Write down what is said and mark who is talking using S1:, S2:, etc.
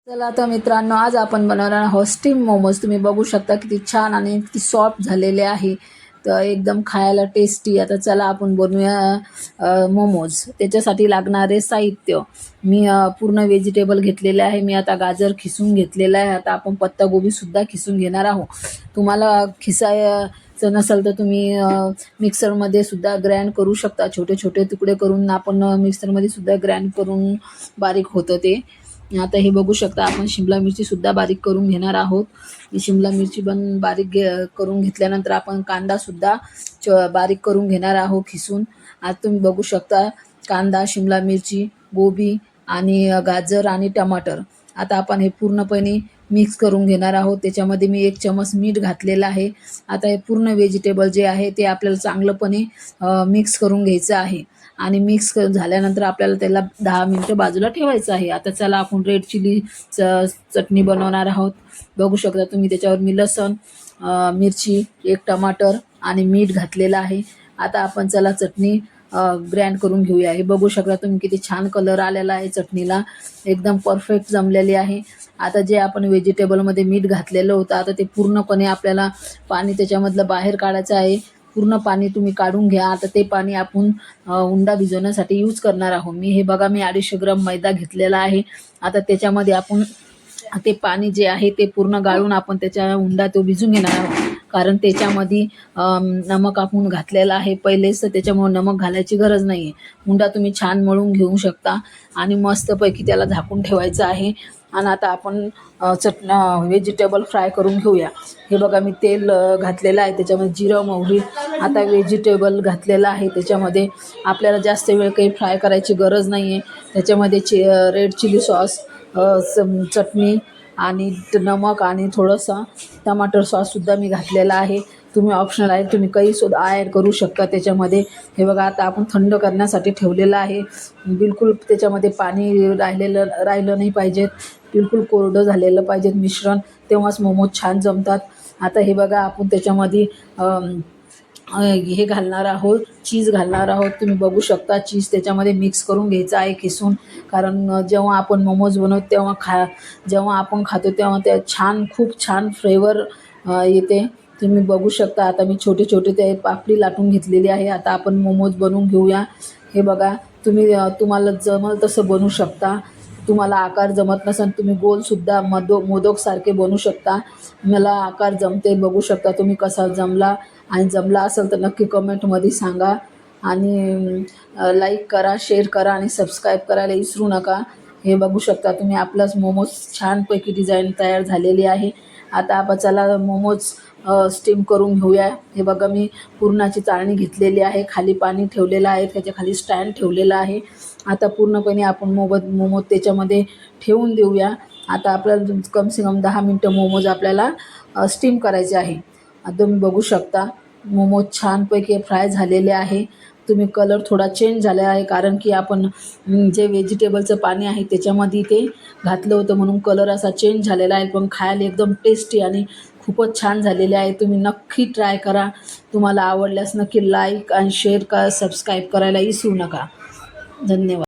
S1: चला आता मित्रांनो, आज आपण बनवणार आहोत स्टीम मोमोज। तुम्ही बघू शकता किती छान आणि किती सॉफ्ट झालेले आहे, तर एकदम खायला टेस्टी। आता चला आपण बनवूया मोमोज। त्याच्यासाठी लागणारे साहित्य मी पूर्ण व्हेजिटेबल घेतलेले आहे। मी आता गाजर खिसून घेतलेला आहे। आता आपण पत्तागोबी सुद्धा खिसून घेणार आहोत। तुम्हाला खिसायचं नसेल तर तुम्ही मिक्सरमध्ये सुद्धा ग्राइंड करू शकता। छोटे छोटे तुकडे करून आपण मिक्सरमध्ये सुद्धा ग्राइंड करून बारीक होतं ते। आता हे बघू शकता, आपण शिमला मिरची सुद्धा बारीक करून घेणार आहोत। शिमला मिरची पण बारीक करून घेतल्यानंतर आपण कांदा सुद्धा बारीक करून घेणार आहोत खिसून। आता तुम्ही बघू शकता, कांदा, शिमला मिरची, गोबी आणि गाजर आणि टमाटर आता आपण हे पूर्णपणे मिक्स करून घेणार आहोत। त्याच्यामध्ये मी 1 चमच मीठ घातलेलं आहे। आता हे पूर्ण व्हेजिटेबल जे आहे ते आपल्याला चांगलंपणे मिक्स करून घ्यायचं आहे आणि मिक्स झाल्यानंतर आपल्याला त्याला 10 मिनिटं बाजूला ठेवायचं आहे। आता चला आपण रेड चिली चटणी बनवणार आहोत। बघू शकता तुम्ही, त्याच्यावर मी लसण, मिरची, 1 टमाटर आणि मीठ घातलेलं आहे। आता आपण चला चटणी ग्राइंड करून घेऊया। हे बघू शकता तुम्ही किती छान कलर आलेला आहे चटणीला, एकदम परफेक्ट जमलेली आहे। आता जे आपण व्हेजिटेबलमध्ये मीठ घातलेलं होतं, आता ते पूर्णपणे आपल्याला पाणी त्याच्यामधलं बाहेर काढायचं आहे। पूर्ण पाणी तुम्ही काढून घ्या। आता ते पाणी आपण उंडा भिजवण्यासाठी यूज करणार आहोत। मी 250 ग्राम मैदा घेतलेला आहे। आता त्याच्यामध्ये आपण ते पाणी जे आहे ते पूर्ण गाळून आपण त्याच्या उंडा तो भिजून घेणार आहोत, कारण त्याच्यामध्ये नमक आपण घातलेलं आहे पहिलेच, तर त्याच्यामुळे नमक घालायची गरज नाही आहे। उंडा तुम्ही छान मळून घेऊ शकता आणि मस्तपैकी त्याला झाकून ठेवायचं आहे। आणि आता आपण व्हेजिटेबल फ्राय करून घेऊया। हे बघा, मी तेल घातलेलं आहे, त्याच्यामध्ये जिरं, मोहरी, आता व्हेजिटेबल घातलेलं आहे। त्याच्यामध्ये आपल्याला जास्त वेळ काही फ्राय करायची गरज नाही आहे। त्याच्यामध्ये रेड चिली सॉस, चटणी आणि नमक आणि थोडंसं टमाटर सॉससुद्धा मी घातलेला आहे। तुम्ही ऑप्शनल आहे, तुम्ही काही सुद्धा ॲड करू शकता त्याच्यामध्ये। हे बघा, आता आपण थंड करण्यासाठी ठेवलेलं आहे। बिलकुल त्याच्यामध्ये पाणी राहिलं नाही पाहिजे, बिलकुल कोरडं झालेलं पाहिजे मिश्रण, तेव्हाच मोमोज छान जमतात। आता हे बघा, आपण त्याच्यामध्ये हे घालणार आहोत, चीज घालणार आहोत। तुम्ही बघू शकता, चीज त्याच्यामध्ये मिक्स करून घ्यायचं आहे खिसून, कारण जेव्हा आपण मोमोज बनवतो जेव्हा आपण खातो तेव्हा ते खूप छान फ्लेवर येते। तुम्ही बघू शकता, आता मी छोटे छोटे ते पापडी लाटून घेतलेली आहे। आता आपण मोमोज बनवून घेऊया। हे बघा, तुम्हाला जमल तसं बनवू शकता। तुम्हाला आकार जमत नसेल तुम्ही गोलसुद्धा मोदकसारखे बनवू शकता। मला आकार जमते, बघू शकता तुम्ही कसा जमला, आणि जमला असेल तर नक्की कमेंटमध्ये सांगा। आणि लाईक करा, शेअर करा आणि सबस्क्राईब करायला विसरू नका। हे बघू शकता तुम्ही, आपलाच मोमोज छानपैकी डिझाईन तयार झालेली आहे। आता आपण चला मोमोज स्टीम करून घेऊया। हे बघा, मी पुरणाची चाळणी घेतलेली आहे, खाली पाणी ठेवलेलं आहे, त्याच्या खाली स्टँड ठेवलेला आहे। आता पूर्णपणे आपण मोमोज त्याच्यामध्ये ठेवून देऊया। आता आपल्याला कमसे कम 10 मिनिटं मोमोज आपल्याला स्टीम करायचे आहे। आता तुम्ही बघू शकता, मोमोज छानपैकी फ्राय झालेले आहे। तुम्ही कलर थोडा चेंज झाला आहे, कारण की आपण जे व्हेजिटेबलचं पाणी आहे त्याच्यामध्ये ते घातलं होतं, म्हणून कलर असा चेंज झालेला आहे, पण खायला एकदम टेस्टी आणि खूपच छान झालेले आहे। तुम्ही नक्की ट्राय करा। तुम्हाला आवडल्यास नक्की लाईक आणि शेअर करा, सबस्क्राईब करायला विसरू नका। धन्यवाद।